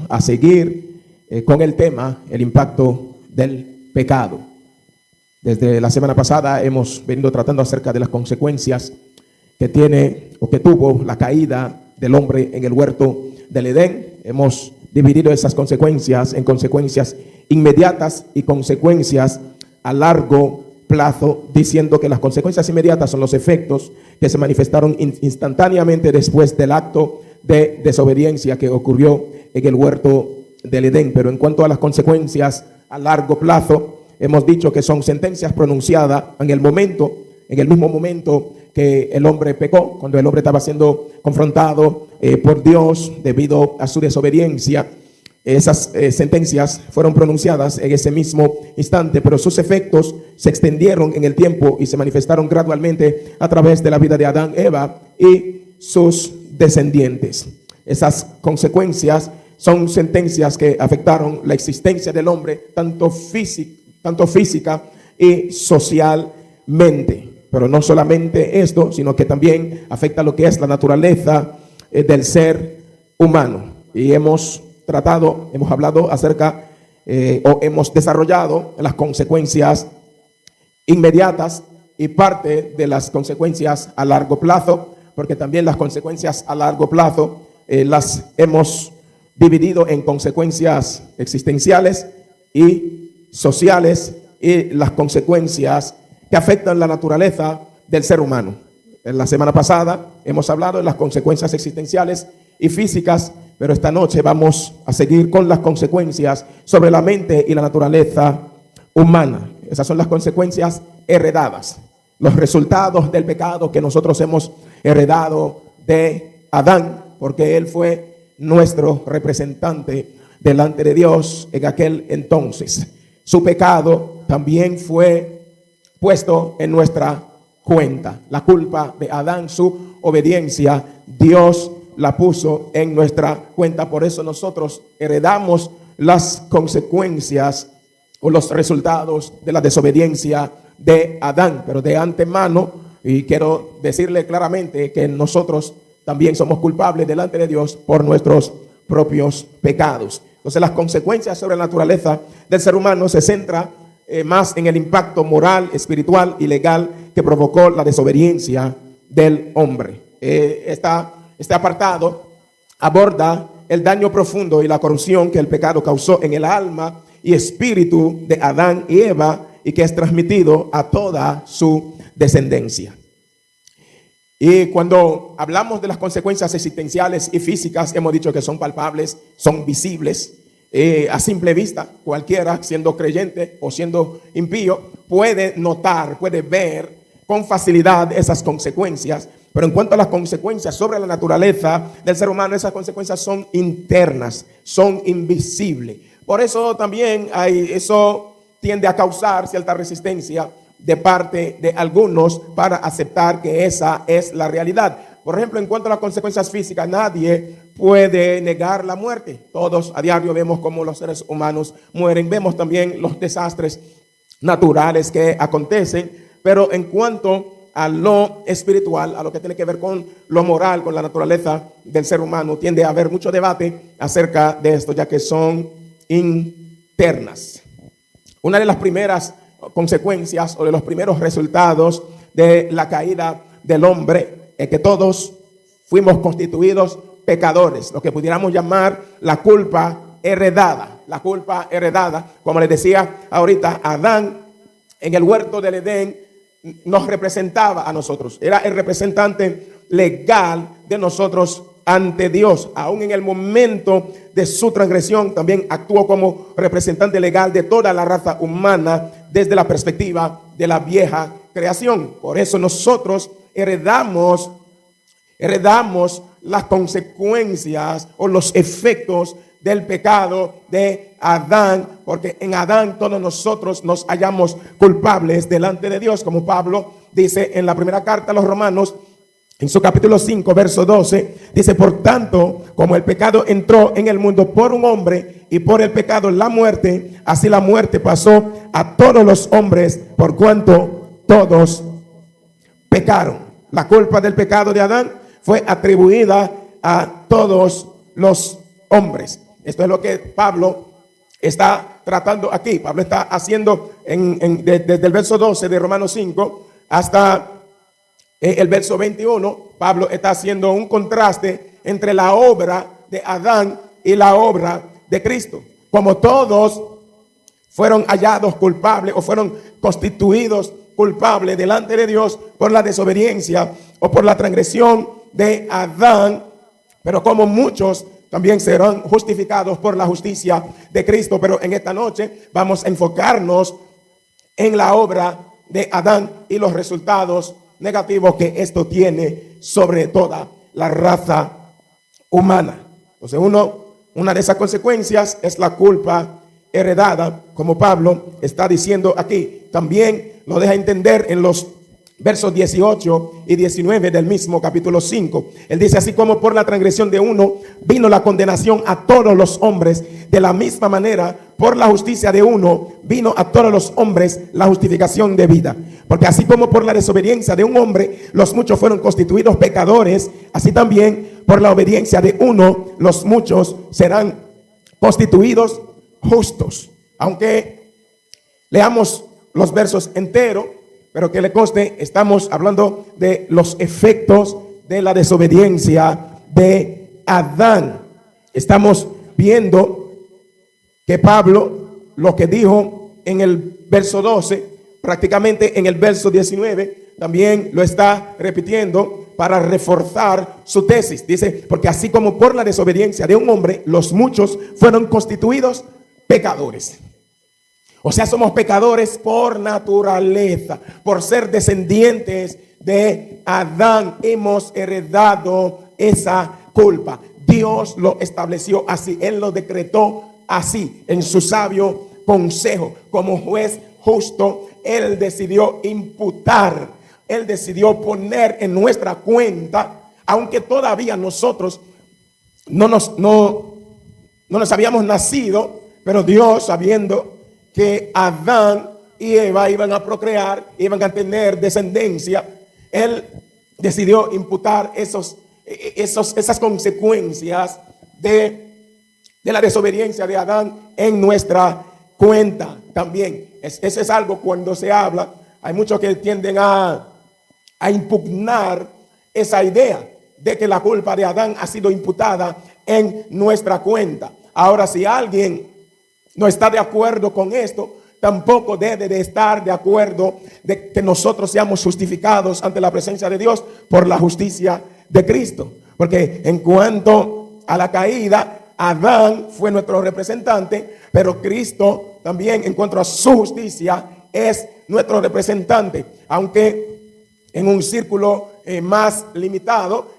a seguir con el tema, el impacto del pecado. Desde la semana pasada hemos venido tratando acerca de las consecuencias que tiene o que tuvo la caída del hombre en el huerto del Edén. Hemos dividido esas consecuencias en consecuencias inmediatas y consecuencias a largo plazo, diciendo que las consecuencias inmediatas son los efectos que se manifestaron instantáneamente después del acto de desobediencia que ocurrió en el huerto del Edén. Pero en cuanto a las consecuencias a largo plazo, hemos dicho que son sentencias pronunciadas en el mismo momento que el hombre pecó, cuando el hombre estaba siendo confrontado por Dios debido a su desobediencia. Esas sentencias fueron pronunciadas en ese mismo instante, pero sus efectos se extendieron en el tiempo y se manifestaron gradualmente a través de la vida de Adán, Eva y sus descendientes. Esas consecuencias son sentencias que afectaron la existencia del hombre, tanto física y socialmente. Pero no solamente esto, sino que también afecta lo que es la naturaleza del ser humano. Y hemos hablado acerca o hemos desarrollado las consecuencias inmediatas y parte de las consecuencias a largo plazo, porque también las consecuencias a largo plazo las hemos dividido en consecuencias existenciales y sociales y las consecuencias que afectan la naturaleza del ser humano. En la semana pasada hemos hablado de las consecuencias existenciales y físicas, pero esta noche vamos a seguir con las consecuencias sobre la mente y la naturaleza humana. Esas son las consecuencias heredadas, los resultados del pecado que nosotros hemos heredado de Adán, porque él fue nuestro representante delante de Dios en aquel entonces. Su pecado también fue puesto en nuestra cuenta. La culpa de Adán, su obediencia, Dios la puso en nuestra cuenta. Por eso nosotros heredamos las consecuencias o los resultados de la desobediencia de Adán. Pero de antemano, y quiero decirle claramente que nosotros también somos culpables delante de Dios por nuestros propios pecados. Entonces las consecuencias sobre la naturaleza del ser humano se centran más en el impacto moral, espiritual y legal que provocó la desobediencia del hombre. Este apartado aborda el daño profundo y la corrupción que el pecado causó en el alma y espíritu de Adán y Eva y que es transmitido a toda su descendencia. Y cuando hablamos de las consecuencias existenciales y físicas, hemos dicho que son palpables, son visibles. A simple vista, cualquiera, siendo creyente o siendo impío, puede notar, puede ver con facilidad esas consecuencias. Pero en cuanto a las consecuencias sobre la naturaleza del ser humano, esas consecuencias son internas, son invisibles. Por eso también eso tiende a causar cierta resistencia de parte de algunos para aceptar que esa es la realidad. Por ejemplo, en cuanto a las consecuencias físicas, nadie puede negar la muerte. Todos a diario vemos cómo los seres humanos mueren. Vemos también los desastres naturales que acontecen. Pero en cuanto a lo espiritual, a lo que tiene que ver con lo moral, con la naturaleza del ser humano, tiende a haber mucho debate acerca de esto, ya que son internas. Una de las primeras consecuencias o de los primeros resultados de la caída del hombre es que todos fuimos constituidos pecadores, lo que pudiéramos llamar la culpa heredada. La culpa heredada, como les decía ahorita, Adán en el huerto del Edén nos representaba a nosotros. Era el representante legal de nosotros ante Dios. Aún en el momento de su transgresión, también actuó como representante legal de toda la raza humana desde la perspectiva de la vieja creación. Por eso nosotros heredamos las consecuencias o los efectos del pecado de Adán, porque en Adán todos nosotros nos hallamos culpables delante de Dios, como Pablo dice en la primera carta a los Romanos, en su capítulo 5, verso 12, dice: por tanto, como el pecado entró en el mundo por un hombre y por el pecado la muerte, así la muerte pasó a todos los hombres por cuanto todos pecaron. La culpa del pecado de Adán fue atribuida a todos los hombres. Esto es lo que Pablo está tratando aquí. Pablo está haciendo desde el verso 12 de Romanos 5 hasta el verso 21. Pablo está haciendo un contraste entre la obra de Adán y la obra de Cristo. Como todos fueron hallados culpables o fueron constituidos culpables delante de Dios por la desobediencia o por la transgresión de Adán, pero como muchos también serán justificados por la justicia de Cristo. Pero en esta noche vamos a enfocarnos en la obra de Adán y los resultados negativos que esto tiene sobre toda la raza humana. Entonces una de esas consecuencias es la culpa heredada, como Pablo está diciendo aquí. También lo deja entender en los versos 18 y 19 del mismo capítulo 5. Él dice: así como por la transgresión de uno vino la condenación a todos los hombres, de la misma manera por la justicia de uno vino a todos los hombres la justificación de vida. Porque así como por la desobediencia de un hombre los muchos fueron constituidos pecadores, así también por la obediencia de uno los muchos serán constituidos justos. Aunque leamos los versos enteros, pero que le conste, estamos hablando de los efectos de la desobediencia de Adán. Estamos viendo que Pablo lo que dijo en el verso 12, prácticamente en el verso 19, también lo está repitiendo para reforzar su tesis. Dice: porque así como por la desobediencia de un hombre los muchos fueron constituidos pecadores. O sea, somos pecadores por naturaleza, por ser descendientes de Adán. Hemos heredado esa culpa. Dios lo estableció así, Él lo decretó así, en su sabio consejo. Como juez justo, Él decidió imputar, Él decidió poner en nuestra cuenta, aunque todavía nosotros no nos habíamos nacido, pero Dios, sabiendo que Adán y Eva iban a procrear, iban a tener descendencia, Él decidió imputar esas consecuencias de la desobediencia de Adán en nuestra cuenta también. Eso es algo cuando se habla. Hay muchos que tienden a impugnar esa idea de que la culpa de Adán ha sido imputada en nuestra cuenta. Ahora, si alguien no está de acuerdo con esto, tampoco debe de estar de acuerdo de que nosotros seamos justificados ante la presencia de Dios por la justicia de Cristo. Porque en cuanto a la caída, Adán fue nuestro representante, pero Cristo también, en cuanto a su justicia, es nuestro representante. Aunque en un círculo más limitado,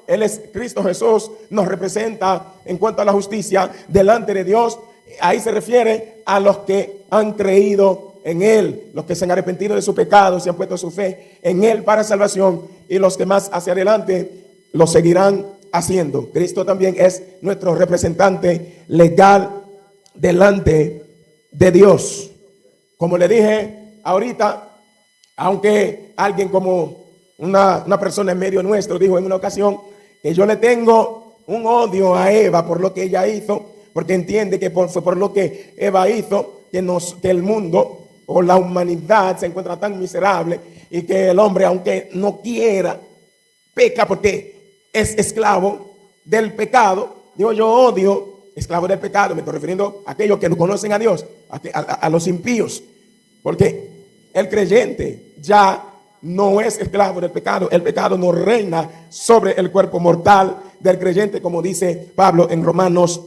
Cristo Jesús nos representa en cuanto a la justicia delante de Dios. Ahí se refiere a los que han creído en Él, los que se han arrepentido de sus pecados y han puesto su fe en Él para salvación, y los que más hacia adelante lo seguirán haciendo. Cristo también es nuestro representante legal delante de Dios. Como le dije ahorita, aunque alguien como una persona en medio nuestro dijo en una ocasión que yo le tengo un odio a Eva por lo que ella hizo, porque entiende que fue por lo que Eva hizo que el mundo o la humanidad se encuentra tan miserable, y que el hombre, aunque no quiera, peca porque es esclavo del pecado. Digo, yo odio esclavo del pecado, me estoy refiriendo a aquellos que no conocen a Dios, a los impíos, porque el creyente ya no es esclavo del pecado. El pecado no reina sobre el cuerpo mortal del creyente, como dice Pablo en Romanos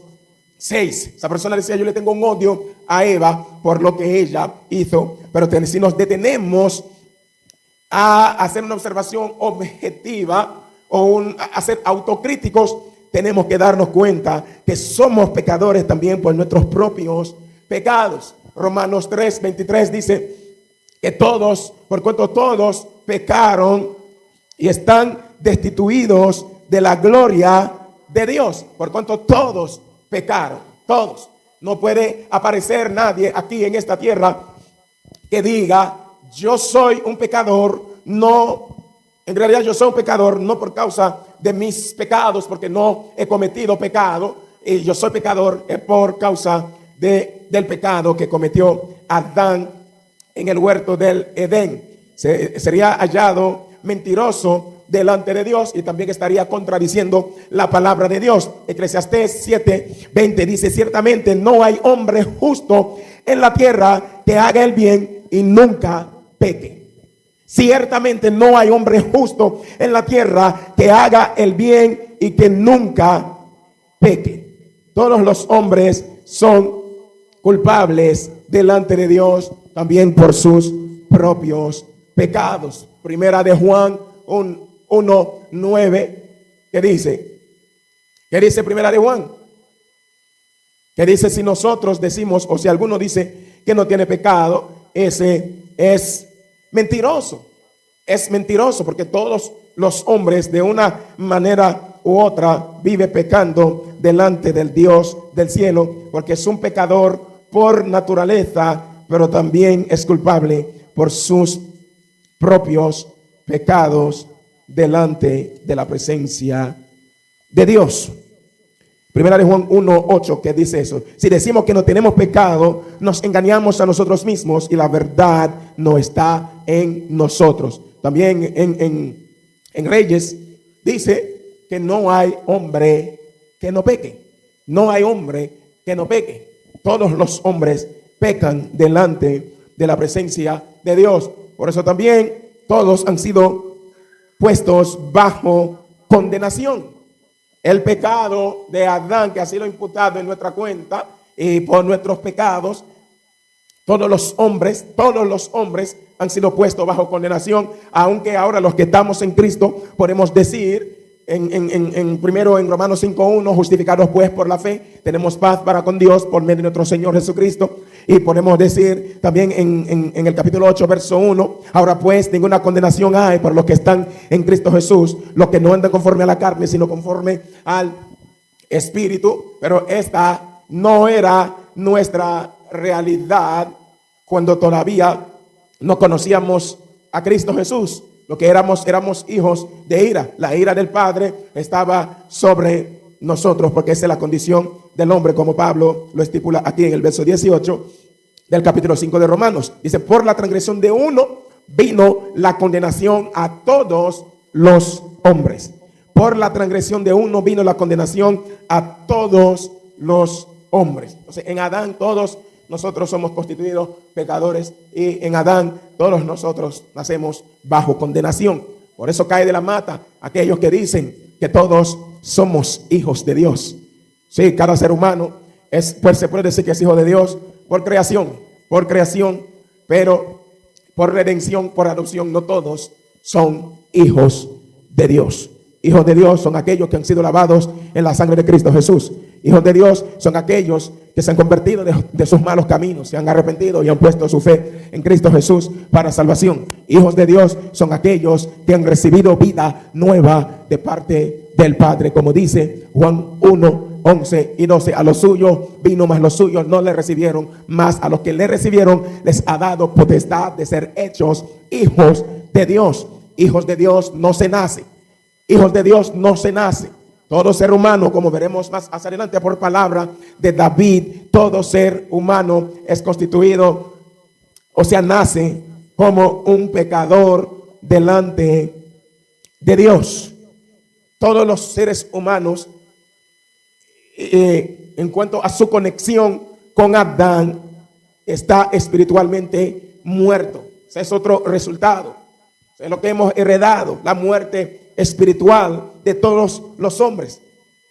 6. Esa persona decía: yo le tengo un odio a Eva por lo que ella hizo. Pero si nos detenemos a hacer una observación objetiva o a ser autocríticos, tenemos que darnos cuenta que somos pecadores también por nuestros propios pecados. Romanos 3:23 dice que todos, por cuanto todos pecaron y están destituidos de la gloria de Dios. Por cuanto todos pecaron, todos. No puede aparecer nadie aquí en esta tierra que diga: yo soy un pecador. No, en realidad yo soy un pecador no por causa de mis pecados, porque no he cometido pecado, y yo soy pecador, es por causa del pecado que cometió Adán en el huerto del Edén. Sería hallado mentiroso delante de Dios y también estaría contradiciendo la palabra de Dios. Eclesiastés 7:20 dice: ciertamente no hay hombre justo en la tierra que haga el bien y nunca peque. Ciertamente no hay hombre justo en la tierra que haga el bien y que nunca peque. Todos los hombres son culpables delante de Dios también por sus propios pecados. Primera de Juan 1:9, ¿qué dice? ¿Qué dice Primera de Juan? ¿Qué dice? Si nosotros decimos, o si alguno dice que no tiene pecado, ese es mentiroso. Es mentiroso porque todos los hombres de una manera u otra vive pecando delante del Dios del cielo, porque es un pecador por naturaleza, pero también es culpable por sus propios pecados delante de la presencia de Dios. Primera de Juan 1:8, que dice eso: si decimos que no tenemos pecado, nos engañamos a nosotros mismos y la verdad no está en nosotros. También en Reyes dice que no hay hombre que no peque. No hay hombre que no peque. Todos los hombres pecan delante de la presencia de Dios. Por eso también todos han sido puestos bajo condenación. El pecado de Adán, que ha sido imputado en nuestra cuenta y por nuestros pecados, todos los hombres han sido puestos bajo condenación. Aunque ahora los que estamos en Cristo podemos decir primero en Romanos 5:1, justificados pues por la fe, tenemos paz para con Dios por medio de nuestro Señor Jesucristo. Y podemos decir también en el capítulo 8, verso 1, ahora pues ninguna condenación hay para los que están en Cristo Jesús, los que no andan conforme a la carne, sino conforme al Espíritu. Pero esta no era nuestra realidad cuando todavía no conocíamos a Cristo Jesús. Lo que éramos hijos de ira. La ira del Padre estaba sobre nosotros, porque esa es la condición del hombre, como Pablo lo estipula aquí en el verso 18 del capítulo 5 de Romanos. Dice: por la transgresión de uno vino la condenación a todos los hombres. Por la transgresión de uno vino la condenación a todos los hombres. Entonces, en Adán todos nosotros somos constituidos pecadores, y en Adán todos nosotros nacemos bajo condenación. Por eso cae de la mata aquellos que dicen que todos somos hijos de Dios. Sí, cada ser humano pues se puede decir que es hijo de Dios por creación, pero por redención, por adopción. No todos son hijos de Dios. Hijos de Dios son aquellos que han sido lavados en la sangre de Cristo Jesús. Hijos de Dios son aquellos que se han convertido de sus malos caminos, se han arrepentido y han puesto su fe en Cristo Jesús para salvación. Hijos de Dios son aquellos que han recibido vida nueva de parte del Padre, como dice Juan 1:11 y 12. A los suyos vino, mas los suyos no le recibieron, mas a los que le recibieron les ha dado potestad de ser hechos hijos de Dios. Hijos de Dios no se nace. Hijos de Dios no se nace. Todo ser humano, como veremos más hacia adelante por palabra de David, todo ser humano es constituido, o sea, nace como un pecador delante de Dios. Todos los seres humanos, en cuanto a su conexión con Adán, está espiritualmente muerto. Ese es otro resultado. Es lo que hemos heredado, la muerte espiritual de todos los hombres.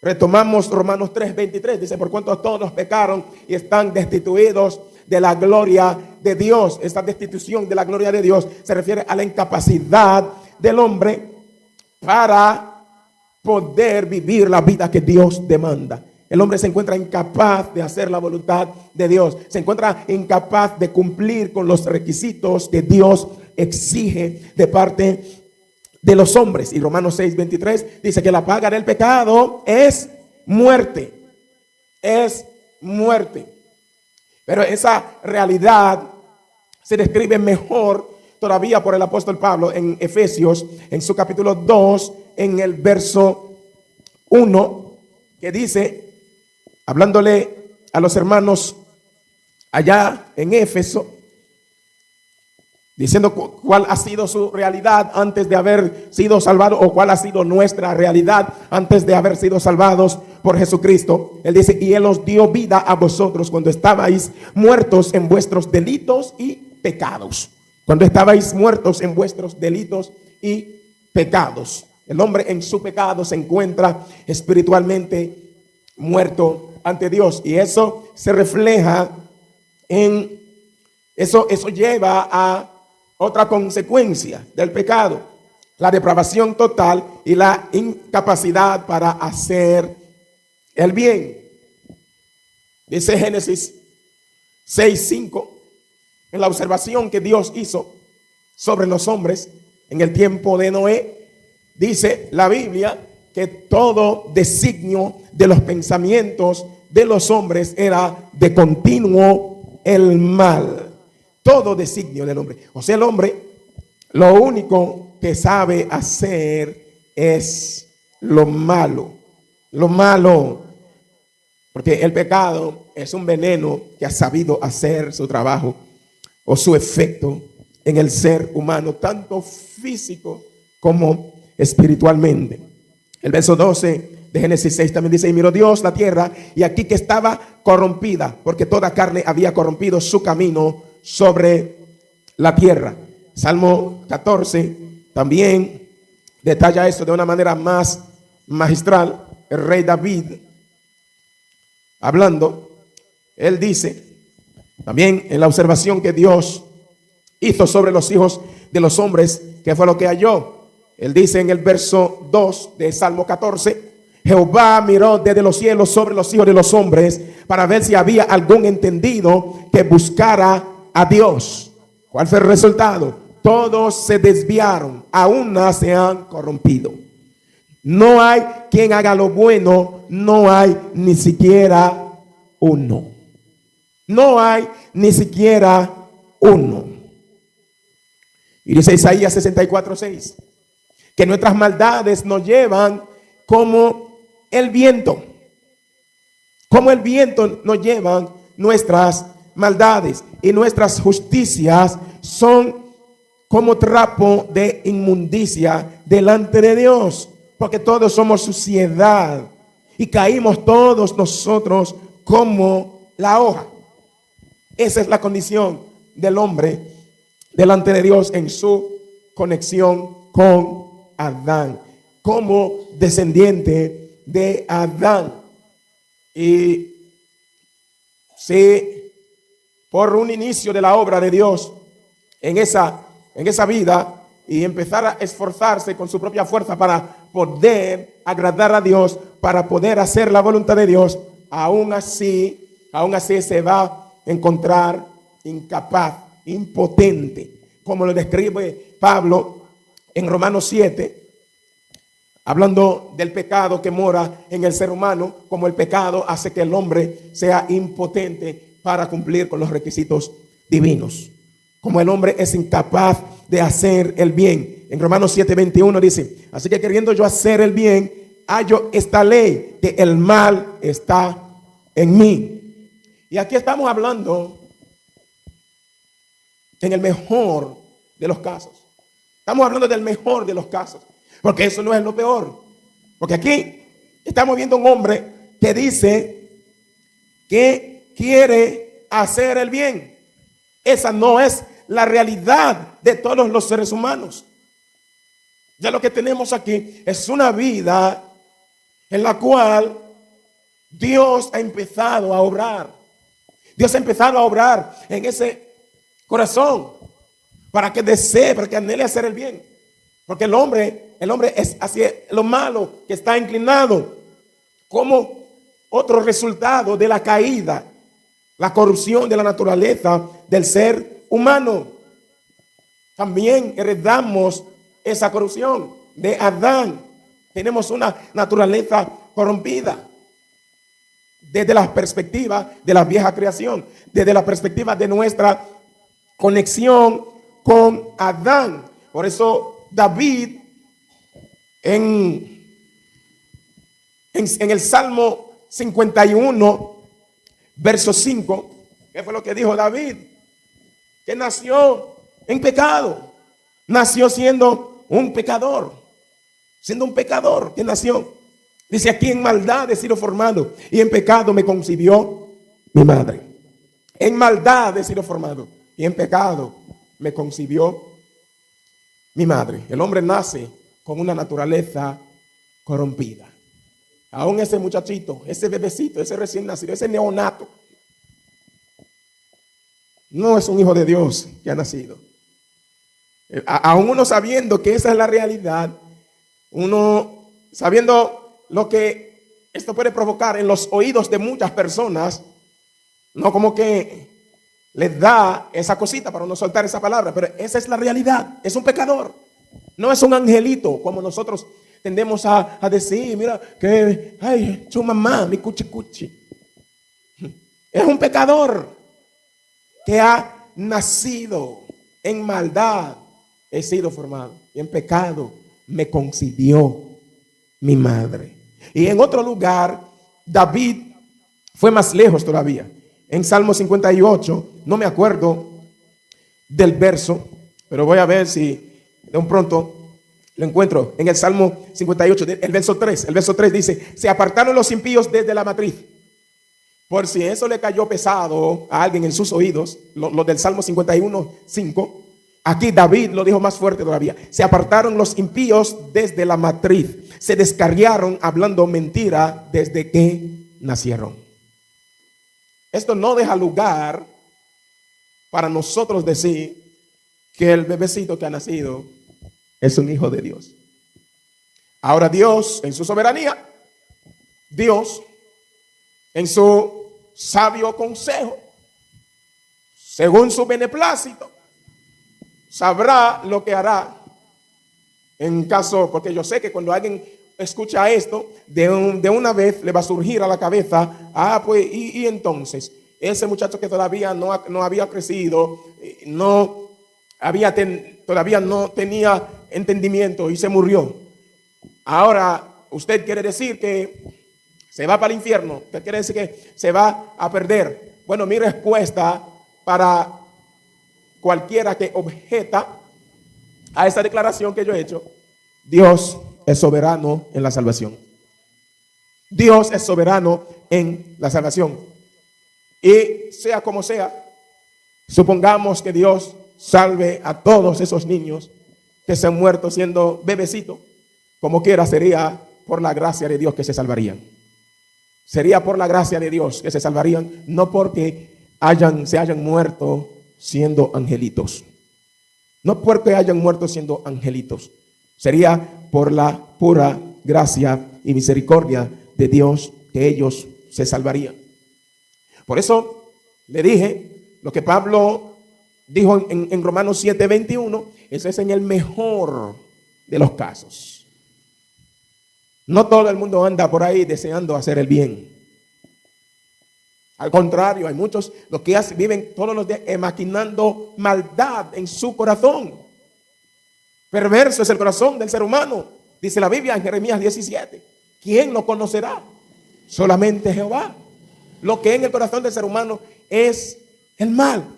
Retomamos Romanos 3:23, dice: por cuanto todos pecaron y están destituidos de la gloria de Dios. Esta destitución de la gloria de Dios se refiere a la incapacidad del hombre para poder vivir la vida que Dios demanda. El hombre se encuentra incapaz de hacer la voluntad de Dios. Se encuentra incapaz de cumplir con los requisitos que Dios exige de parte de los hombres. Y Romanos 6:23 dice que la paga del pecado es muerte. Es muerte. Pero esa realidad se describe mejor todavía por el apóstol Pablo en Efesios, en su capítulo 2, en el verso 1, que dice: hablándole a los hermanos allá en Éfeso, diciendo cuál ha sido su realidad antes de haber sido salvados, o cuál ha sido nuestra realidad antes de haber sido salvados por Jesucristo. Él dice: y Él os dio vida a vosotros cuando estabais muertos en vuestros delitos y pecados. Cuando estabais muertos en vuestros delitos y pecados. El hombre en su pecado se encuentra espiritualmente muerto ante Dios, y eso se refleja en eso lleva a otra consecuencia del pecado: la depravación total y la incapacidad para hacer el bien. Dice Génesis 6:5, en la observación que Dios hizo sobre los hombres en el tiempo de Noé, dice la Biblia que todo designio de los pensamientos de los hombres era de continuo el mal. Todo designio del hombre. O sea, el hombre lo único que sabe hacer es lo malo. Lo malo. Porque el pecado es un veneno que ha sabido hacer su trabajo o su efecto en el ser humano, tanto físico como espiritualmente. El verso 12 de Génesis 6 también dice: y miró Dios la tierra, y aquí que estaba corrompida, porque toda carne había corrompido su camino sobre la tierra. Salmo 14 también detalla esto de una manera más magistral. El rey David, hablando, él dice también en la observación que Dios hizo sobre los hijos de los hombres, que fue lo que halló. Él dice en el verso 2 de Salmo 14: Jehová miró desde los cielos sobre los hijos de los hombres para ver si había algún entendido que buscara a Dios. ¿Cuál fue el resultado? Todos se desviaron, a una se han corrompido. No hay quien haga lo bueno, no hay ni siquiera uno. No hay ni siquiera uno. Y dice Isaías 64:6, que nuestras maldades nos llevan como el viento. Como el viento nos llevan nuestras maldades, y nuestras justicias son como trapo de inmundicia delante de Dios, porque todos somos suciedad y caímos todos nosotros como la hoja. Esa es la condición del hombre delante de Dios en su conexión con Adán, como descendiente de Adán. Y si por un inicio de la obra de Dios en esa vida, y empezar a esforzarse con su propia fuerza para poder agradar a Dios, para poder hacer la voluntad de Dios, aún así se va a encontrar incapaz, impotente, como lo describe Pablo en Romanos 7, hablando del pecado que mora en el ser humano, como el pecado hace que el hombre sea impotente para cumplir con los requisitos divinos, como el hombre es incapaz de hacer el bien. En Romanos 7:21 dice: así que queriendo yo hacer el bien, hallo esta ley, que el mal está en mí. Y aquí estamos hablando en el mejor de los casos. Estamos hablando del mejor de los casos, porque eso no es lo peor. Porque aquí estamos viendo un hombre que dice que quiere hacer el bien. Esa no es la realidad de todos los seres humanos. Ya lo que tenemos aquí es una vida en la cual Dios ha empezado a obrar. Dios ha empezado a obrar en ese corazón para que desee, para que anhele hacer el bien. Porque el hombre es hacia lo malo que está inclinado, como otro resultado de la caída, la corrupción de la naturaleza del ser humano. También heredamos esa corrupción de Adán. Tenemos una naturaleza corrompida desde la perspectiva de la vieja creación, desde la perspectiva de nuestra conexión con Adán. Por eso David en el Salmo 51, verso 5, ¿qué fue lo que dijo David? Que nació en pecado. Nació siendo un pecador. Siendo un pecador que nació. Dice aquí: en maldad he sido formado y en pecado me concibió mi madre. En maldad he sido formado y en pecado me concibió mi madre. El hombre nace con una naturaleza corrompida. Aún ese muchachito, ese bebecito, ese recién nacido, ese neonato, no es un hijo de Dios que ha nacido. Aún uno sabiendo que esa es la realidad, uno sabiendo lo que esto puede provocar en los oídos de muchas personas, no como que les da esa cosita para no soltar esa palabra, pero esa es la realidad. Es un pecador, no es un angelito como nosotros tendemos a decir. Mira que, ay, su mamá, mi cuchi cuchi. Es un pecador que ha nacido en maldad. He sido formado y en pecado me concibió mi madre. Y en otro lugar, David fue más lejos todavía. En Salmo 58, no me acuerdo del verso, pero voy a ver si de un pronto lo encuentro. En el Salmo 58, el verso 3. El verso 3 dice: se apartaron los impíos desde la matriz. Por si eso le cayó pesado a alguien en sus oídos, lo del Salmo 51, 5. Aquí David lo dijo más fuerte todavía: se apartaron los impíos desde la matriz, se descarriaron hablando mentira desde que nacieron. Esto no deja lugar para nosotros decir que el bebecito que ha nacido es un hijo de Dios. Ahora Dios, en su soberanía, Dios, en su sabio consejo, según su beneplácito, sabrá lo que hará en caso, porque yo sé que cuando alguien escucha esto, de una vez le va a surgir a la cabeza: pues, y entonces, ese muchacho que todavía no había crecido, todavía no tenía entendimiento y se murió. Ahora, usted quiere decir que se va para el infierno. Usted quiere decir que se va a perder. Bueno, mi respuesta para cualquiera que objeta a esa declaración que yo he hecho: Dios es soberano en la salvación. Dios es soberano en la salvación. Y sea como sea, supongamos que Dios salve a todos esos niños que se han muerto siendo bebecitos. Como quiera, sería por la gracia de Dios que se salvarían. Sería por la gracia de Dios que se salvarían, no porque se hayan muerto siendo angelitos. No porque hayan muerto siendo angelitos. Sería por la pura gracia y misericordia de Dios que ellos se salvarían. Por eso le dije lo que Pablo dijo en Romanos 7:21. Eso es en el mejor de los casos. No todo el mundo anda por ahí deseando hacer el bien. Al contrario, hay muchos los que viven todos los días maquinando maldad en su corazón. Perverso es el corazón del ser humano, dice la Biblia en Jeremías 17. ¿Quién lo conocerá? Solamente Jehová. Lo que en el corazón del ser humano es el mal.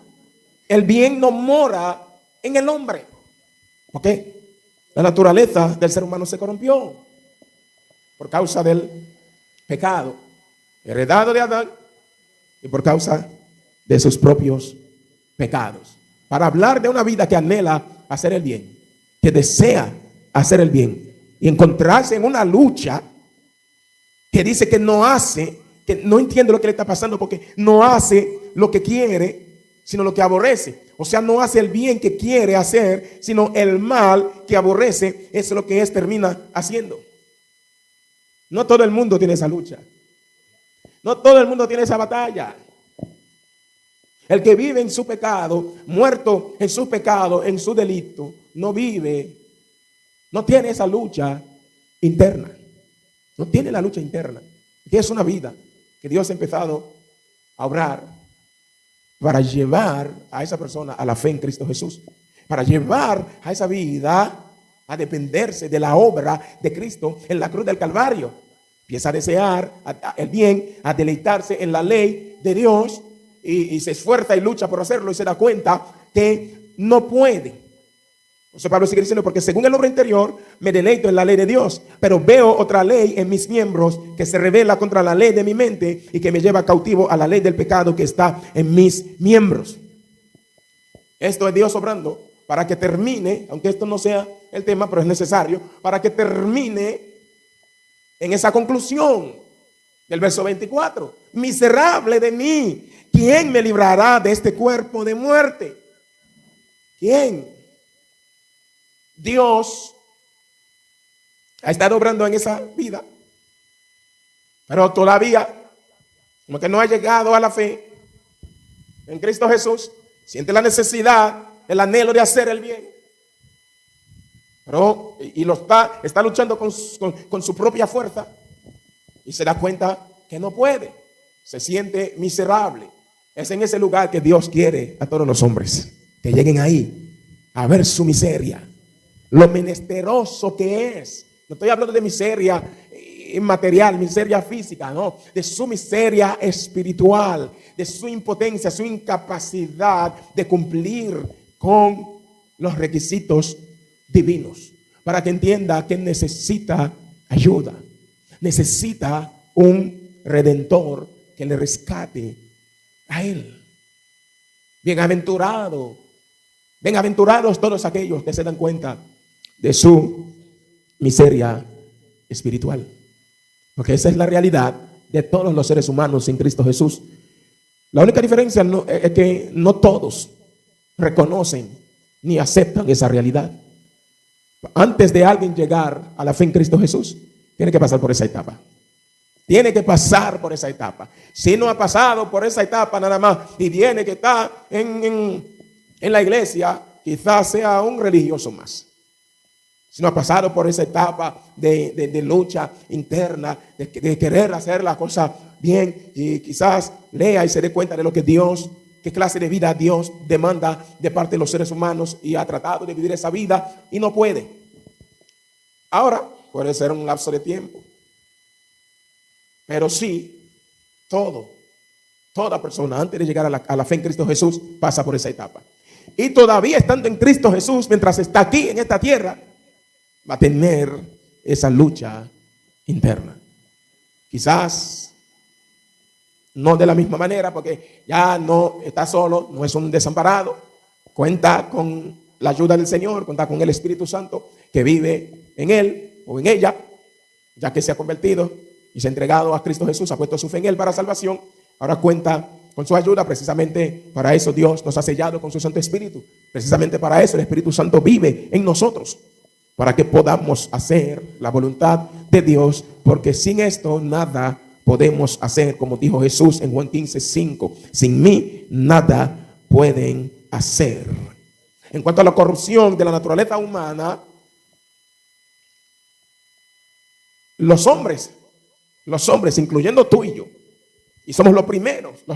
El bien no mora en el hombre. ¿Ok? La naturaleza del ser humano se corrompió por causa del pecado heredado de Adán y por causa de sus propios pecados. Para hablar de una vida que anhela hacer el bien, que desea hacer el bien y encontrarse en una lucha que dice que no hace, que no entiende lo que le está pasando porque no hace lo que quiere, sino lo que aborrece. O sea, no hace el bien que quiere hacer, sino el mal que aborrece, es lo que termina haciendo. No todo el mundo tiene esa lucha. No todo el mundo tiene esa batalla. El que vive en su pecado, muerto en su pecado, en su delito, no tiene esa lucha interna. No tiene la lucha interna, que es una vida que Dios ha empezado a obrar para llevar a esa persona a la fe en Cristo Jesús, para llevar a esa vida a dependerse de la obra de Cristo en la cruz del Calvario. empieza a desear el bien, a deleitarse en la ley de Dios y se esfuerza y lucha por hacerlo y se da cuenta que no puede. Entonces Pablo sigue diciendo, porque según el hombre interior me deleito en la ley de Dios, pero veo otra ley en mis miembros que se revela contra la ley de mi mente y que me lleva cautivo a la ley del pecado que está en mis miembros. Esto es Dios obrando para que termine, aunque esto no sea el tema, pero es necesario, para que termine en esa conclusión del verso 24. Miserable de mí, ¿quién me librará de este cuerpo de muerte? ¿Quién? Dios ha estado obrando en esa vida, pero todavía como que no ha llegado a la fe en Cristo Jesús, siente la necesidad, el anhelo de hacer el bien, pero y lo está luchando con su propia fuerza y se da cuenta que no puede, se siente miserable. Es en ese lugar que Dios quiere a todos los hombres que lleguen ahí a ver su miseria, lo menesteroso que es. No estoy hablando de miseria material, miseria física, no, de su miseria espiritual, de su impotencia, su incapacidad de cumplir con los requisitos divinos, para que entienda que necesita ayuda, necesita un redentor que le rescate a él. Bienaventurados todos aquellos que se dan cuenta de su miseria espiritual, porque esa es la realidad de todos los seres humanos en Cristo Jesús. La única diferencia es que no todos reconocen ni aceptan esa realidad. Antes de alguien llegar a la fe en Cristo Jesús, tiene que pasar por esa etapa. Tiene que pasar por esa etapa. Si no ha pasado por esa etapa nada más y viene que está en la iglesia, quizás sea un religioso más. Si no ha pasado por esa etapa de lucha interna, de querer hacer la cosa bien, y quizás lea y se dé cuenta de lo que Dios, qué clase de vida Dios demanda de parte de los seres humanos y ha tratado de vivir esa vida y no puede. Ahora puede ser un lapso de tiempo, pero sí, toda persona antes de llegar a la fe en Cristo Jesús pasa por esa etapa. Y todavía estando en Cristo Jesús, mientras está aquí en esta tierra, va a tener esa lucha interna. Quizás no de la misma manera, porque ya no está solo, no es un desamparado, cuenta con la ayuda del Señor, cuenta con el Espíritu Santo que vive en él o en ella, ya que se ha convertido y se ha entregado a Cristo Jesús, ha puesto su fe en él para salvación. Ahora cuenta con su ayuda. Precisamente para eso Dios nos ha sellado con su Santo Espíritu. Precisamente para eso el Espíritu Santo vive en nosotros, para que podamos hacer la voluntad de Dios, porque sin esto nada podemos hacer, como dijo Jesús en Juan 15:5. Sin mí nada pueden hacer. En cuanto a la corrupción de la naturaleza humana, los hombres, incluyendo tú y yo, y somos los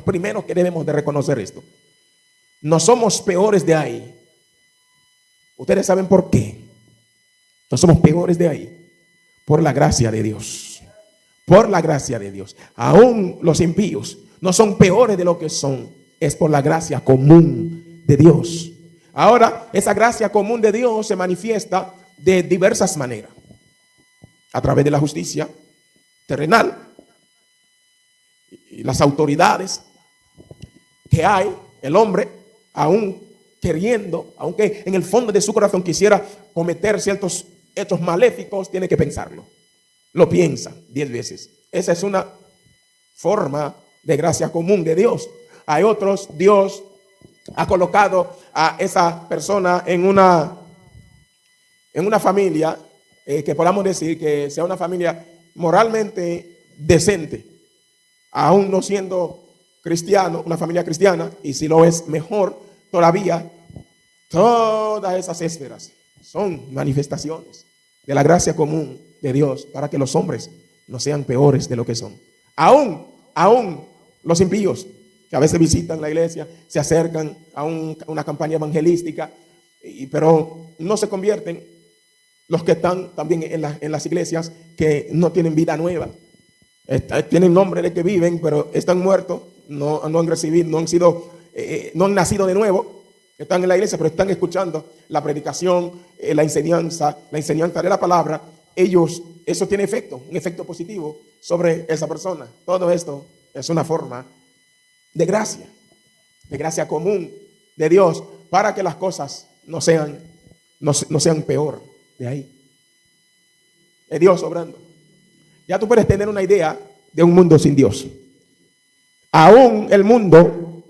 primeros que debemos de reconocer esto, no somos peores de ahí. Ustedes saben por qué. No somos peores de ahí, por la gracia de Dios. Por la gracia de Dios. Aún los impíos no son peores de lo que son. Es por la gracia común de Dios. Ahora, esa gracia común de Dios se manifiesta de diversas maneras. A través de la justicia terrenal y las autoridades que hay. El hombre, aún queriendo, aunque en el fondo de su corazón quisiera cometer ciertos hechos maléficos, tiene que pensarlo. Lo piensa 10 veces. Esa es una forma de gracia común de Dios. Hay otros, Dios ha colocado a esa persona en una familia que podamos decir que sea una familia moralmente decente, aún no siendo cristiano, una familia cristiana, y si lo es mejor todavía. Todas esas esferas son manifestaciones de la gracia común de Dios para que los hombres no sean peores de lo que son. Aún los impíos que a veces visitan la iglesia, se acercan a una campaña evangelística, pero no se convierten. Los que están también en las iglesias que no tienen vida nueva, Tienen nombre de que viven, pero están muertos, no han recibido, no han nacido de nuevo. Están en la iglesia, pero están escuchando la predicación, la enseñanza de la palabra. Eso tiene un efecto positivo sobre esa persona. Todo esto es una forma de gracia común de Dios para que las cosas no sean peor de ahí. Es Dios obrando. Ya tú puedes tener una idea de un mundo sin Dios. Aún el mundo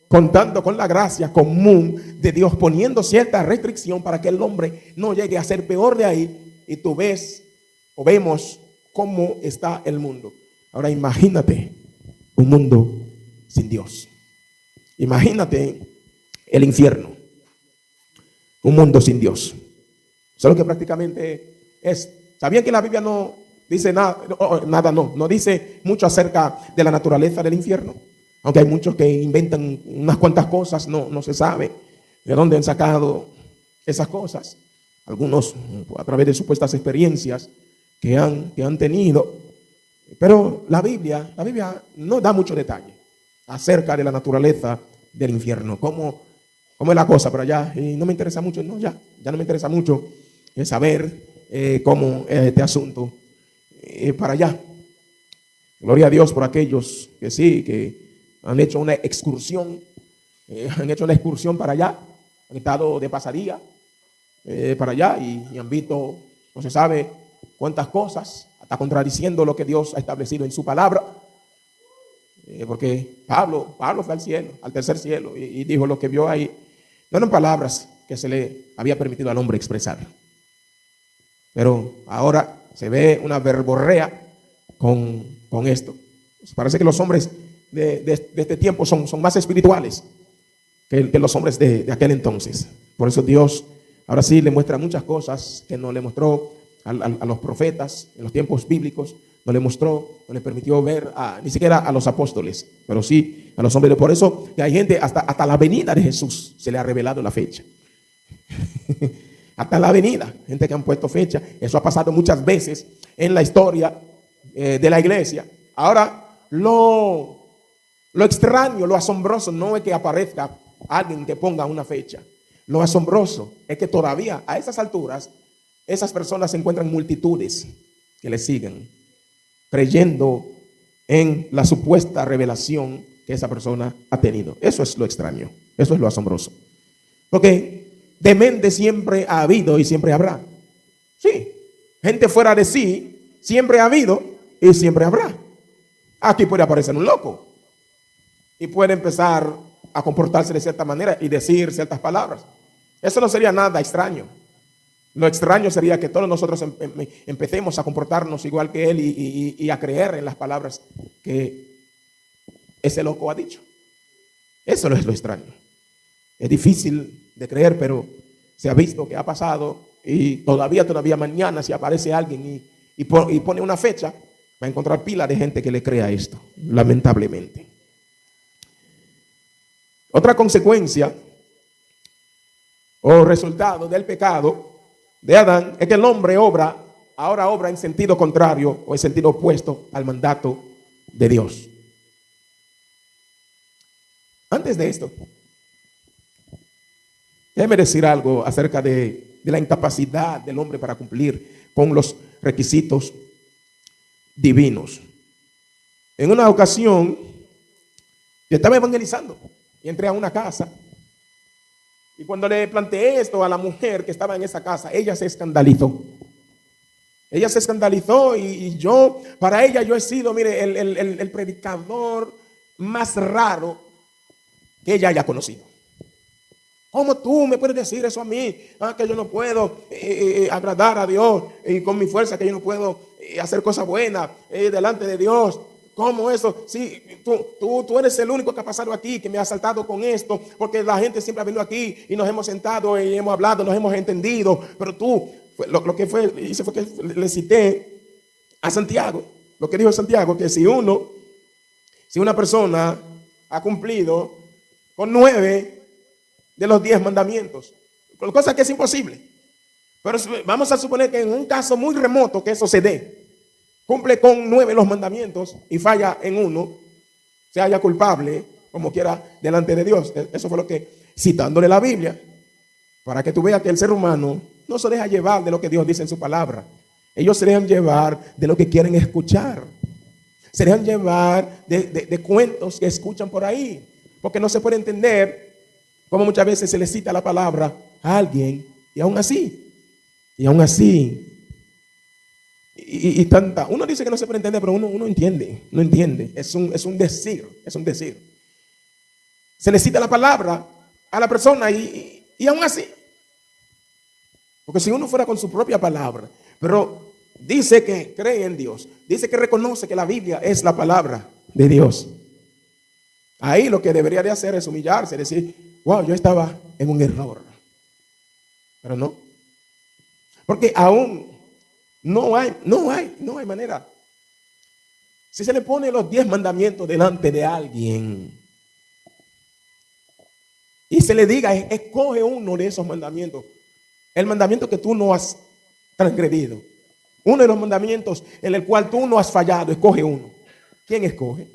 contando con la gracia común de Dios, poniendo cierta restricción para que el hombre no llegue a ser peor de ahí. Y tú ves o vemos cómo está el mundo. Ahora imagínate un mundo sin Dios. Imagínate el infierno. Un mundo sin Dios. Eso es lo que prácticamente es. ¿Sabían que la Biblia no dice no dice mucho acerca de la naturaleza del infierno? Aunque hay muchos que inventan unas cuantas cosas, no se sabe de dónde han sacado esas cosas. Algunos a través de supuestas experiencias que han tenido. Pero la Biblia no da mucho detalle acerca de la naturaleza del infierno. ¿Cómo es la cosa por allá? Y no me interesa mucho, ya no me interesa mucho saber cómo es este asunto para allá. Gloria a Dios por aquellos que sí, que han hecho una excursión para allá, han estado de pasadía para allá y han visto, no se sabe cuántas cosas, hasta contradiciendo lo que Dios ha establecido en su palabra. Porque Pablo fue al cielo, al tercer cielo, y dijo lo que vio ahí. No eran palabras que se le había permitido al hombre expresar. Pero ahora se ve una verborrea con esto. Parece que los hombres de este tiempo son más espirituales que los hombres de aquel entonces. Por eso Dios ahora sí le muestra muchas cosas que no le mostró a los profetas en los tiempos bíblicos. No le permitió ver ni siquiera a los apóstoles, pero sí a los hombres. Por eso que hay gente, hasta la venida de Jesús se le ha revelado la fecha. Hasta la venida, gente que han puesto fecha. Eso ha pasado muchas veces en la historia de la iglesia. Ahora, lo extraño, lo asombroso no es que aparezca alguien que ponga una fecha. Lo asombroso es que todavía a esas alturas esas personas se encuentran multitudes que le siguen, creyendo en la supuesta revelación que esa persona ha tenido. Eso es lo extraño, eso es lo asombroso. Porque demente siempre ha habido y siempre habrá. Sí, gente fuera de sí siempre ha habido y siempre habrá. Aquí puede aparecer un loco y puede empezar a comportarse de cierta manera y decir ciertas palabras. Eso no sería nada extraño. Lo extraño sería que todos nosotros empecemos a comportarnos igual que él y a creer en las palabras que ese loco ha dicho. Eso no es lo extraño. Es difícil de creer, pero se ha visto que ha pasado y todavía mañana si aparece alguien y pone una fecha, va a encontrar pila de gente que le crea esto, lamentablemente. Otra consecuencia o resultado del pecado de Adán es que el hombre ahora obra en sentido contrario o en sentido opuesto al mandato de Dios. Antes de esto, déjeme decir algo acerca de la incapacidad del hombre para cumplir con los requisitos divinos. En una ocasión, yo estaba evangelizando y entré a una casa. Y cuando le planteé esto a la mujer que estaba en esa casa, ella se escandalizó. Ella se escandalizó y para ella yo he sido, mire, el predicador más raro que ella haya conocido. ¿Cómo tú me puedes decir eso a mí? Que yo no puedo agradar a Dios y con mi fuerza, que yo no puedo hacer cosas buenas delante de Dios. ¿Cómo eso? Sí, tú eres el único que ha pasado aquí, que me ha saltado con esto, porque la gente siempre ha venido aquí y nos hemos sentado y hemos hablado, nos hemos entendido, pero tú, lo que hice fue que le cité a Santiago, lo que dijo Santiago, que si una persona ha cumplido con 9 de los 10 mandamientos, cosa que es imposible, pero vamos a suponer que en un caso muy remoto que eso se dé, cumple con 9 los mandamientos y falla en uno, se halla culpable, como quiera, delante de Dios. Eso fue lo que, citándole la Biblia, para que tú veas que el ser humano no se deja llevar de lo que Dios dice en su palabra. Ellos se dejan llevar de lo que quieren escuchar. Se dejan llevar de cuentos que escuchan por ahí. Porque no se puede entender cómo muchas veces se le cita la palabra a alguien y aún así, y tanta. Uno dice que no se puede entender, pero uno entiende, no entiende. Es un decir. Se le cita la palabra a la persona y aún así. Porque si uno fuera con su propia palabra, pero dice que cree en Dios, dice que reconoce que la Biblia es la palabra de Dios. Ahí lo que debería de hacer es humillarse, decir, wow, yo estaba en un error. Pero no. Porque aún no hay manera. Si se le pone los 10 mandamientos delante de alguien y se le diga, escoge uno de esos mandamientos, el mandamiento que tú no has transgredido, uno de los mandamientos en el cual tú no has fallado, escoge uno. ¿Quién escoge?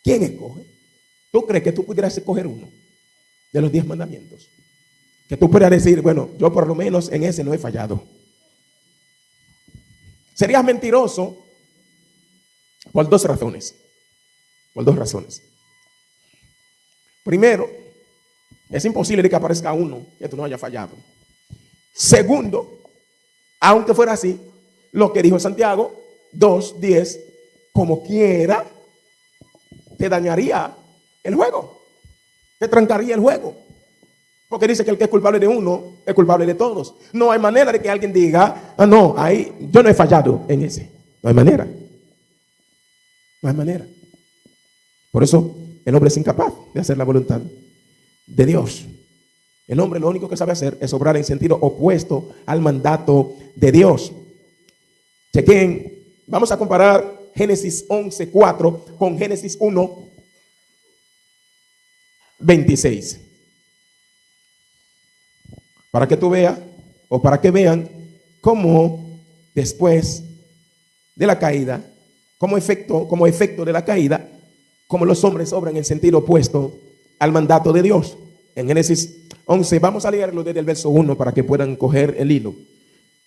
¿Quién escoge? ¿Tú crees que tú pudieras escoger uno de los 10 mandamientos? Que tú pudieras decir, bueno, yo por lo menos en ese no he fallado. Serías mentiroso por 2 razones. Por 2 razones. Primero, es imposible que aparezca uno que tú no hayas fallado. Segundo, aunque fuera así, lo que dijo Santiago 2:10, como quiera, te dañaría el juego, te trancaría el juego. Porque dice que el que es culpable de uno es culpable de todos. No hay manera de que alguien diga, no, ahí yo no he fallado en ese. No hay manera. No hay manera. Por eso el hombre es incapaz de hacer la voluntad de Dios. El hombre lo único que sabe hacer es obrar en sentido opuesto al mandato de Dios. Chequen, vamos a comparar Génesis 11:4 con Génesis 1:26. Para que tú veas, o para que vean cómo después de la caída, como efecto de la caída, cómo los hombres obran en sentido opuesto al mandato de Dios. En Génesis 11, vamos a leerlo desde el verso 1 para que puedan coger el hilo.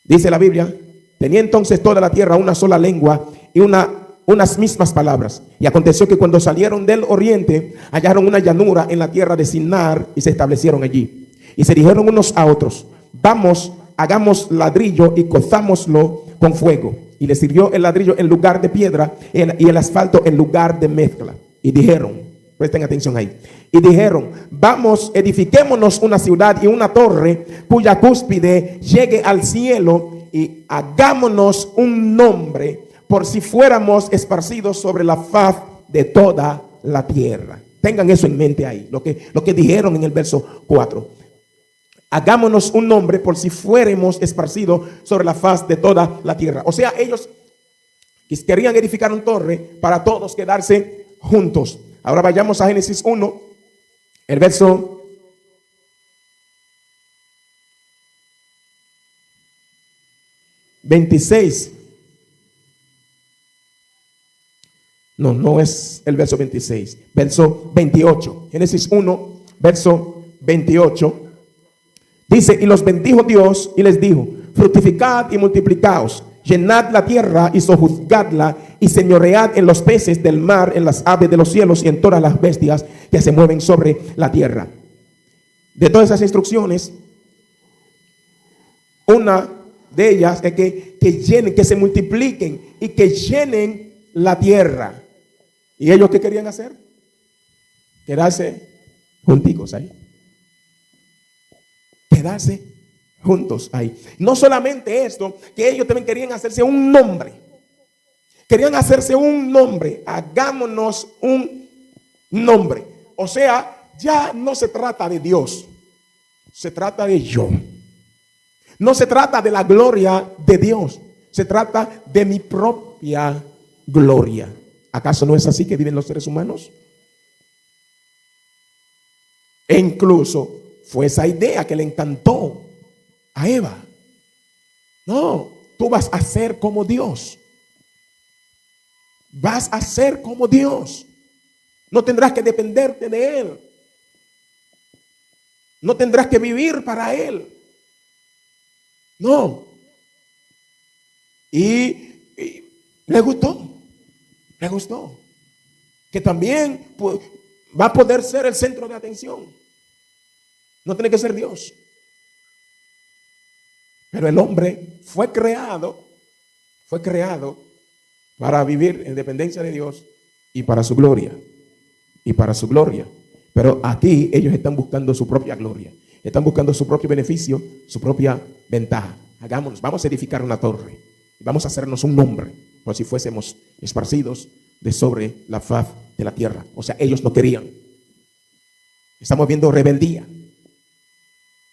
Dice la Biblia, tenía entonces toda la tierra una sola lengua y unas mismas palabras. Y aconteció que cuando salieron del oriente, hallaron una llanura en la tierra de Sinar y se establecieron allí. Y se dijeron unos a otros, vamos, hagamos ladrillo y cozámoslo con fuego. Y les sirvió el ladrillo en lugar de piedra y el asfalto en lugar de mezcla. Y dijeron, presten atención ahí, y dijeron, vamos, edifiquémonos una ciudad y una torre cuya cúspide llegue al cielo y hagámonos un nombre por si fuéramos esparcidos sobre la faz de toda la tierra. Tengan eso en mente ahí, lo que dijeron en el verso 4. Hagámonos un nombre por si fuéramos esparcidos sobre la faz de toda la tierra. O sea, ellos querían edificar una torre para todos quedarse juntos. Ahora vayamos a Génesis 1, el verso 26. No es el verso 26, verso 28. Génesis 1, verso 28. Dice, y los bendijo Dios y les dijo, fructificad y multiplicaos, llenad la tierra y sojuzgadla y señoread en los peces del mar, en las aves de los cielos y en todas las bestias que se mueven sobre la tierra. De todas esas instrucciones, una de ellas es que llenen, que se multipliquen y que llenen la tierra. ¿Y ellos qué querían hacer? Quedarse junticos ahí. Quedarse juntos ahí. No solamente esto, que ellos también querían hacerse un nombre. Querían hacerse un nombre. Hagámonos un nombre. O sea, ya no se trata de Dios. Se trata de yo. No se trata de la gloria de Dios. Se trata de mi propia gloria. ¿Acaso no es así que viven los seres humanos? E incluso fue esa idea que le encantó a Eva. No, tú vas a ser como Dios. Vas a ser como Dios. No tendrás que dependerte de Él. No tendrás que vivir para Él. No. Y le gustó. Le gustó. Que también va a poder ser el centro de atención. No tiene que ser Dios. Pero el hombre fue creado para vivir en dependencia de Dios y para su gloria. Y para su gloria. Pero aquí ellos están buscando su propia gloria. Están buscando su propio beneficio, su propia ventaja. Hagámonos, vamos a edificar una torre. Vamos a hacernos un nombre, como si fuésemos esparcidos de sobre la faz de la tierra. O sea, ellos no querían. Estamos viendo rebeldía.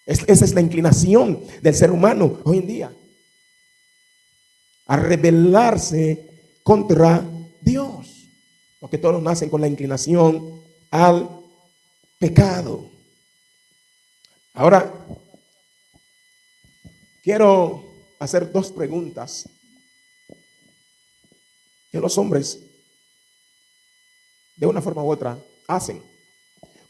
Esa es la inclinación del ser humano hoy en día. A rebelarse contra Dios. Porque todos nacen con la inclinación al pecado. Ahora, quiero hacer dos preguntas que los hombres, de una forma u otra, hacen.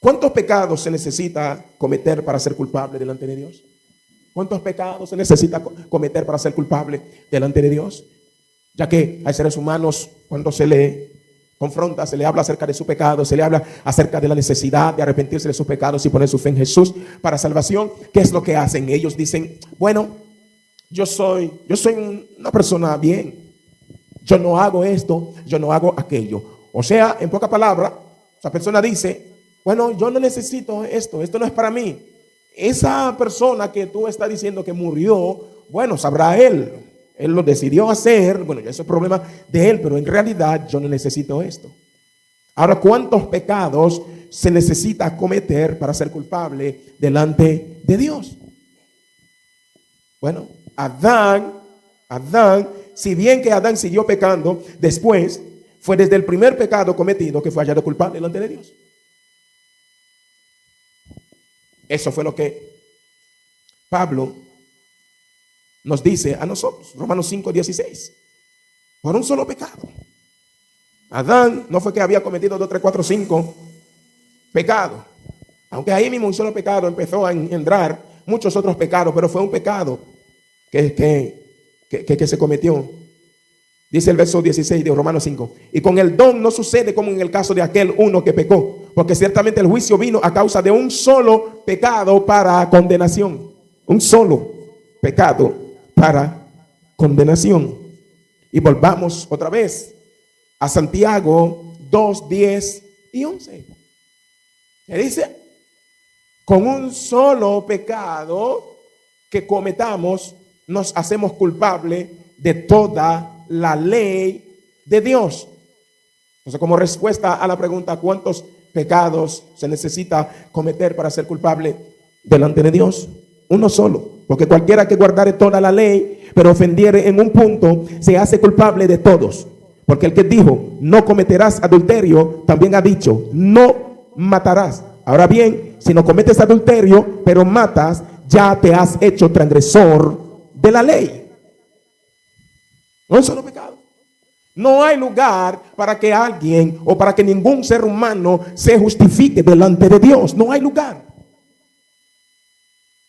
¿Cuántos pecados se necesita cometer para ser culpable delante de Dios? ¿Cuántos pecados se necesita cometer para ser culpable delante de Dios? Ya que hay seres humanos, cuando se le confronta, se le habla acerca de su pecado, se le habla acerca de la necesidad de arrepentirse de sus pecados y poner su fe en Jesús para salvación. ¿Qué es lo que hacen? Ellos dicen, bueno, yo soy una persona bien. Yo no hago esto, yo no hago aquello. O sea, en pocas palabras, esa persona dice, bueno, yo no necesito esto no es para mí. Esa persona que tú estás diciendo que murió, bueno, sabrá él lo decidió hacer, bueno, ya eso es problema de él, pero en realidad yo no necesito esto. Ahora, ¿cuántos pecados se necesita cometer para ser culpable delante de Dios? Bueno, Adán, si bien que Adán siguió pecando, después fue desde el primer pecado cometido que fue hallado culpable delante de Dios. Eso fue lo que Pablo nos dice a nosotros, Romanos 5:16. Por un solo pecado. Adán no fue que había cometido 2, 3, 4, 5 pecados. Aunque ahí mismo un solo pecado empezó a engendrar muchos otros pecados, pero fue un pecado que se cometió. Dice el verso 16 de Romanos 5. Y con el don no sucede como en el caso de aquel uno que pecó, porque ciertamente el juicio vino a causa de un solo pecado para condenación. Un solo pecado para condenación. Y volvamos otra vez a Santiago 2, 10 y 11. ¿Qué dice? Con un solo pecado que cometamos, nos hacemos culpables de toda la ley de Dios. Entonces, como respuesta a la pregunta, ¿cuántos pecados se necesita cometer para ser culpable delante de Dios? Uno solo. Porque cualquiera que guardare toda la ley, pero ofendiere en un punto, se hace culpable de todos. Porque el que dijo, no cometerás adulterio, también ha dicho, no matarás. Ahora bien, si no cometes adulterio, pero matas, ya te has hecho transgresor de la ley. Un solo pecado. No hay lugar para que alguien o para que ningún ser humano se justifique delante de Dios. No hay lugar.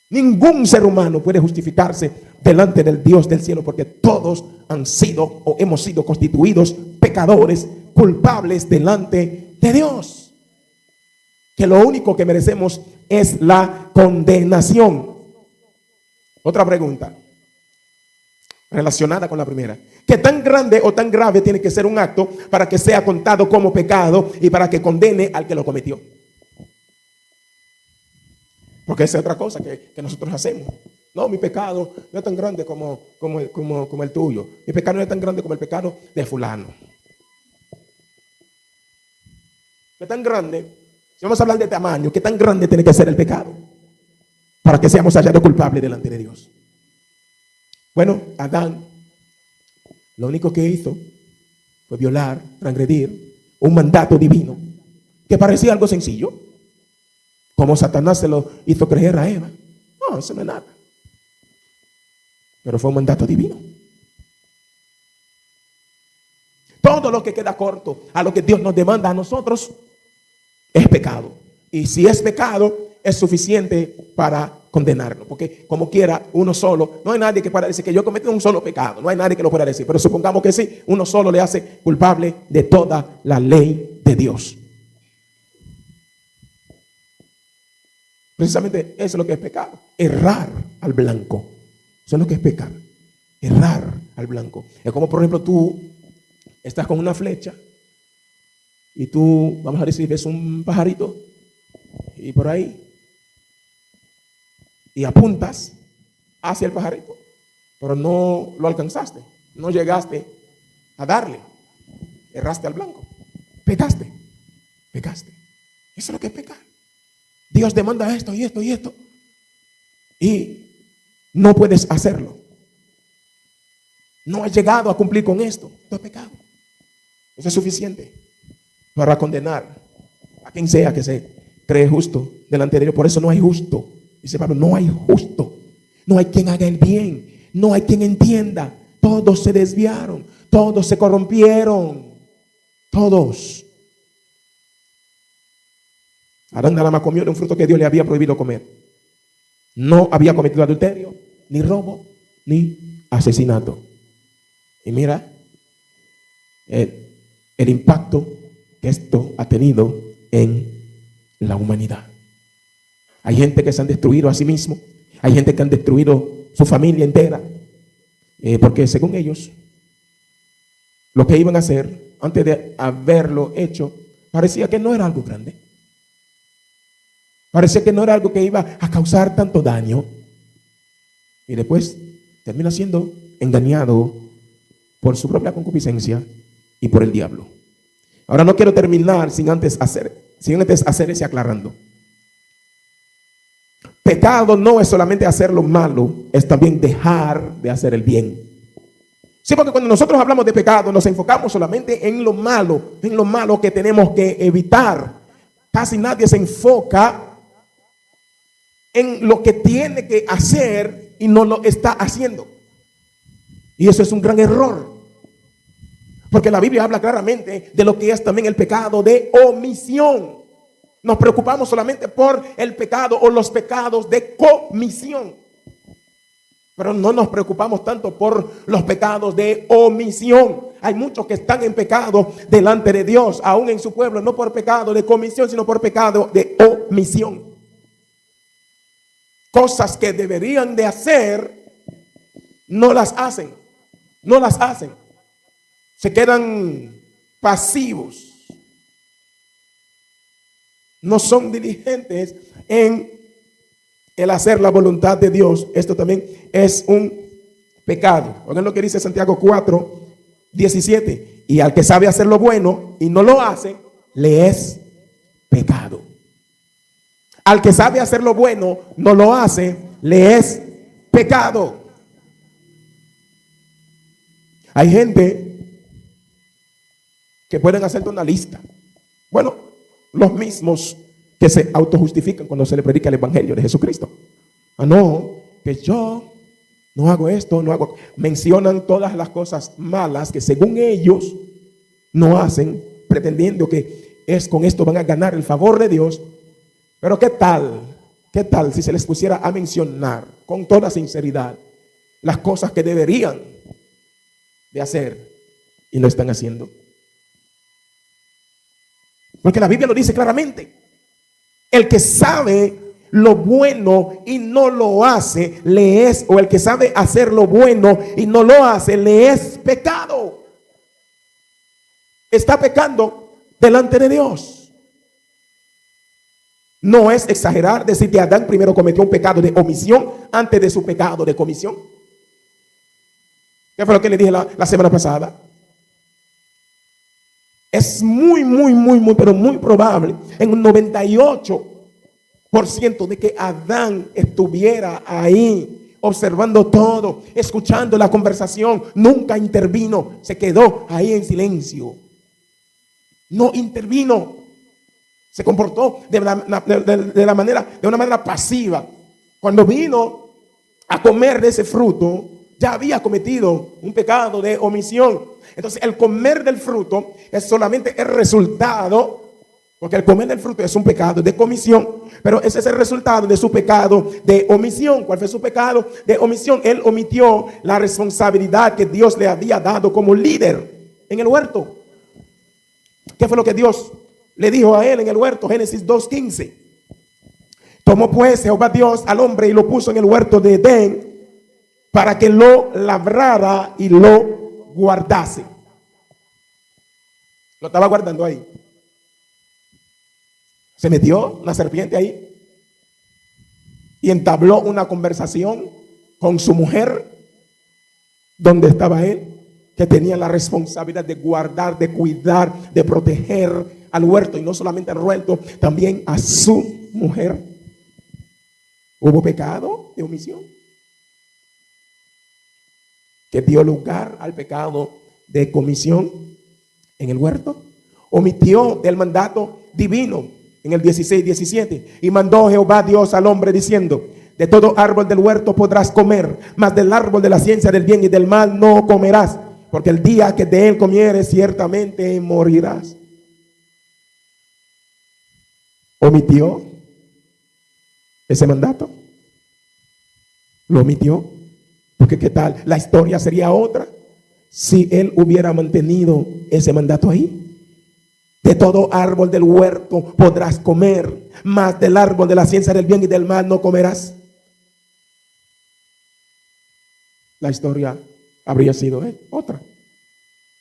Ningún ser humano puede justificarse delante del Dios del cielo, porque todos han sido o hemos sido constituidos pecadores, culpables delante de Dios. Que lo único que merecemos es la condenación. Otra pregunta relacionada con la primera. ¿Qué tan grande o tan grave tiene que ser un acto para que sea contado como pecado y para que condene al que lo cometió? Porque esa es otra cosa que nosotros hacemos. No, mi pecado no es tan grande como el tuyo. Mi pecado no es tan grande como el pecado de fulano. ¿Qué tan grande? Si vamos a hablar de tamaño, ¿qué tan grande tiene que ser el pecado para que seamos hallados culpables delante de Dios? Bueno, Adán lo único que hizo fue violar, transgredir un mandato divino que parecía algo sencillo, como Satanás se lo hizo creer a Eva. No, eso no es nada. Pero fue un mandato divino. Todo lo que queda corto a lo que Dios nos demanda a nosotros es pecado. Y si es pecado, es suficiente para condenarlo. Porque como quiera, uno solo, no hay nadie que pueda decir que yo he cometido un solo pecado. No hay nadie que lo pueda decir. Pero supongamos que sí, uno solo le hace culpable de toda la ley de Dios. Precisamente eso es lo que es pecado. Errar al blanco. Eso es lo que es pecar. Errar al blanco. Es como, por ejemplo, tú estás con una flecha y tú, vamos a decir, ves un pajarito y por ahí y apuntas hacia el pajarito, pero no lo alcanzaste, no llegaste a darle, erraste al blanco, pecaste. Eso es lo que es pecar. Dios demanda esto y esto y esto y no puedes hacerlo. No has llegado a cumplir con esto. Esto es pecado. Eso es suficiente para condenar a quien sea que se cree justo delante de Dios. Por eso no hay justo. Dice Pablo, no hay justo. No hay quien haga el bien. No hay quien entienda. Todos se desviaron. Todos se corrompieron. Todos. Adán nada más comió de un fruto que Dios le había prohibido comer. No había cometido adulterio, ni robo, ni asesinato. Y mira el impacto que esto ha tenido en la humanidad. Hay gente que se han destruido a sí mismo. Hay gente que han destruido su familia entera. Porque según ellos, lo que iban a hacer, antes de haberlo hecho, parecía que no era algo grande. Parecía que no era algo que iba a causar tanto daño. Y después termina siendo engañado por su propia concupiscencia y por el diablo. Ahora no quiero terminar sin antes hacer ese aclarando. Pecado no es solamente hacer lo malo, es también dejar de hacer el bien. Sí, porque cuando nosotros hablamos de pecado nos enfocamos solamente en lo malo que tenemos que evitar. Casi nadie se enfoca en lo que tiene que hacer y no lo está haciendo. Y eso es un gran error. Porque la Biblia habla claramente de lo que es también el pecado de omisión. Nos preocupamos solamente por el pecado o los pecados de comisión. Pero no nos preocupamos tanto por los pecados de omisión. Hay muchos que están en pecado delante de Dios, aún en su pueblo, no por pecado de comisión, sino por pecado de omisión. Cosas que deberían de hacer, no las hacen. Se quedan pasivos. No son diligentes en el hacer la voluntad de Dios. Esto también es un pecado. Oigan lo que dice Santiago 4:17. Y al que sabe hacer lo bueno y no lo hace, le es pecado. Al que sabe hacer lo bueno, no lo hace, le es pecado. Hay gente que pueden hacerte una lista. Bueno, los mismos que se autojustifican cuando se le predica el evangelio de Jesucristo. No, que yo no hago esto, no hago. Mencionan todas las cosas malas que según ellos no hacen, pretendiendo que con esto van a ganar el favor de Dios. Pero ¿qué tal si se les pusiera a mencionar con toda sinceridad las cosas que deberían de hacer y lo están haciendo? Porque la Biblia lo dice claramente. El que sabe lo bueno y no lo hace, o el que sabe hacer lo bueno y no lo hace, le es pecado. Está pecando delante de Dios. No es exagerar decir que Adán primero cometió un pecado de omisión antes de su pecado de comisión. ¿Qué fue lo que le dije la semana pasada? Es muy, pero muy probable, en un 98% de que Adán estuviera ahí observando todo, escuchando la conversación, nunca intervino, se quedó ahí en silencio. No intervino, se comportó de una manera pasiva. Cuando vino a comer de ese fruto, ya había cometido un pecado de omisión. Entonces el comer del fruto es solamente el resultado, porque el comer del fruto es un pecado de comisión, pero ese es el resultado de su pecado de omisión. ¿Cuál fue su pecado de omisión? Él omitió la responsabilidad que Dios le había dado como líder en el huerto. ¿Qué fue lo que Dios le dijo a él en el huerto? Génesis 2:15. Tomó pues Jehová Dios al hombre y lo puso en el huerto de Edén para que lo labrara y lo guardase. Lo estaba guardando ahí. Se metió una serpiente ahí y entabló una conversación con su mujer, donde estaba él, que tenía la responsabilidad de guardar, de cuidar, de proteger al huerto, y no solamente al huerto, también a su mujer. Hubo pecado de omisión que dio lugar al pecado de comisión en el huerto. Omitió del mandato divino en el 16:17. Y mandó Jehová Dios al hombre diciendo: de todo árbol del huerto podrás comer, mas del árbol de la ciencia del bien y del mal no comerás, porque el día que de él comieres ciertamente morirás. Omitió ese mandato. Lo omitió. Porque qué tal, la historia sería otra si él hubiera mantenido ese mandato ahí. De todo árbol del huerto podrás comer, mas del árbol de la ciencia del bien y del mal no comerás. La historia habría sido otra.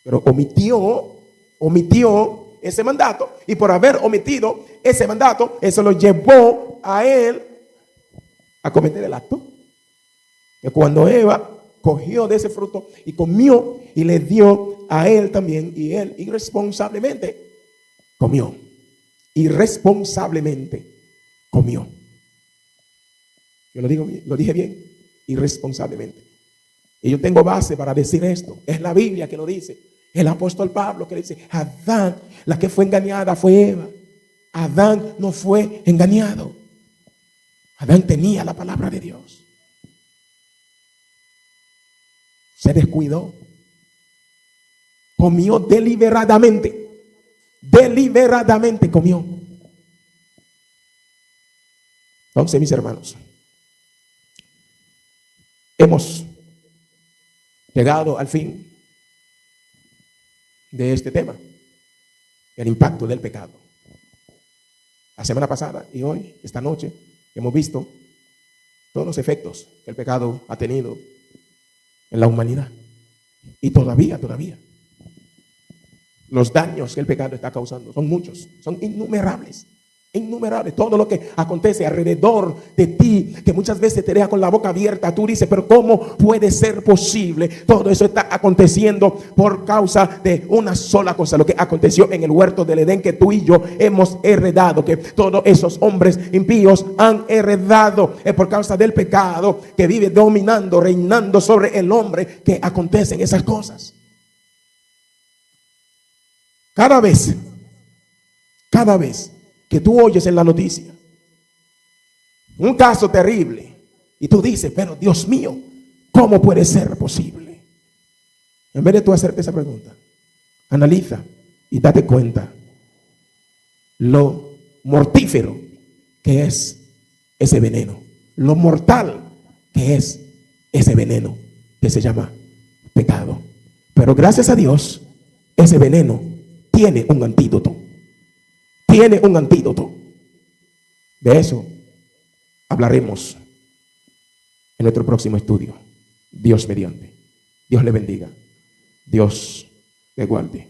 Pero omitió ese mandato, y por haber omitido ese mandato, eso lo llevó a él a cometer el acto. Que cuando Eva cogió de ese fruto y comió, y le dio a él también, y él irresponsablemente comió. Irresponsablemente comió. Yo lo dije bien, irresponsablemente. Y yo tengo base para decir esto. Es la Biblia que lo dice. El apóstol Pablo que le dice: Adán, la que fue engañada fue Eva. Adán no fue engañado. Adán tenía la palabra de Dios. Se descuidó. Comió deliberadamente. Deliberadamente comió. Entonces, mis hermanos, hemos llegado al fin de este tema, el impacto del pecado. La semana pasada y hoy, esta noche, hemos visto todos los efectos que el pecado ha tenido en la humanidad. Y todavía, los daños que el pecado está causando son muchos, son innumerables. Innumerables, todo lo que acontece alrededor de ti, que muchas veces te deja con la boca abierta. Tú dices: pero ¿cómo puede ser posible? Todo eso está aconteciendo por causa de una sola cosa, lo que aconteció en el huerto del Edén, que tú y yo hemos heredado, que todos esos hombres impíos han heredado. Es por causa del pecado que vive dominando, reinando sobre el hombre, que acontecen esas cosas. Cada vez que tú oyes en la noticia un caso terrible y tú dices: pero Dios mío, ¿cómo puede ser posible? En vez de tú hacerte esa pregunta, analiza y date cuenta lo mortífero que es ese veneno, lo mortal que es ese veneno que se llama pecado. Pero gracias a Dios, ese veneno tiene un antídoto. Tiene un antídoto. De eso hablaremos en nuestro próximo estudio. Dios mediante. Dios le bendiga. Dios le guarde.